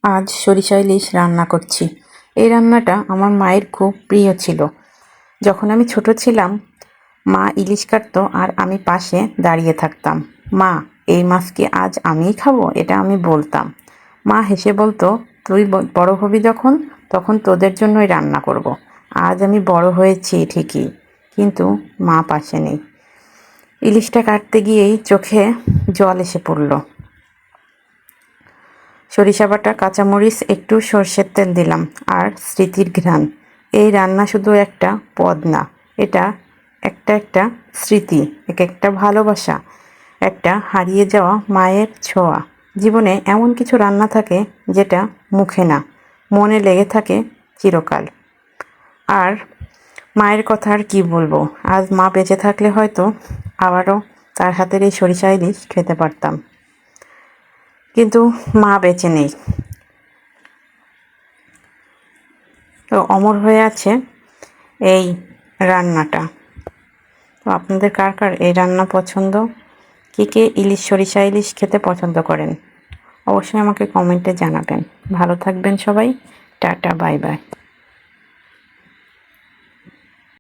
আজ সরিষা ইলিশ রান্না করছি। এই রান্নাটা আমার মায়ের খুব প্রিয় ছিল। যখন আমি ছোট ছিলাম, মা ইলিশ কাটতো আর আমি পাশে দাঁড়িয়ে থাকতাম। মা, এই মাছ কি আজ আমিই খাবো? এটা আমি বলতাম। মা হেসে বলতো, তুই বড় হবি যখন, তখন তোদের জন্যই রান্না করব। আজ আমি বড় হয়েছি ঠিকই, কিন্তু মা পাশে নেই। ইলিশটা কাটতে গিয়েই চোখে জল এসে পড়ল। সরিষা বাটা, কাঁচামরিচ, একটু সর্ষের তেল দিলাম আর স্মৃতির ঘ্রাণ। এই রান্না শুধু একটা পদ না, এটা একটা স্মৃতি, একটা ভালোবাসা, একটা হারিয়ে যাওয়া মায়ের ছোঁয়া। জীবনে এমন কিছু রান্না থাকে যেটা মুখে না, মনে লেগে থাকে চিরকাল। আর মায়ের কথা আর কি বলবো, আজ মা বেঁচে থাকলে হয়তো আবারও তার হাতের এই সরিষা ইলিশ খেতে পারতাম, কিন্তু মা বেঁচে নেই। তো অমর হয়ে আছে এই রান্নাটা। তো আপনাদের কার কার এই রান্না পছন্দ? কে কে সরিষা ইলিশ খেতে পছন্দ করেন? অবশ্যই আমাকে কমেন্টে জানাবেন। ভালো থাকবেন সবাই। Tata, bye bye.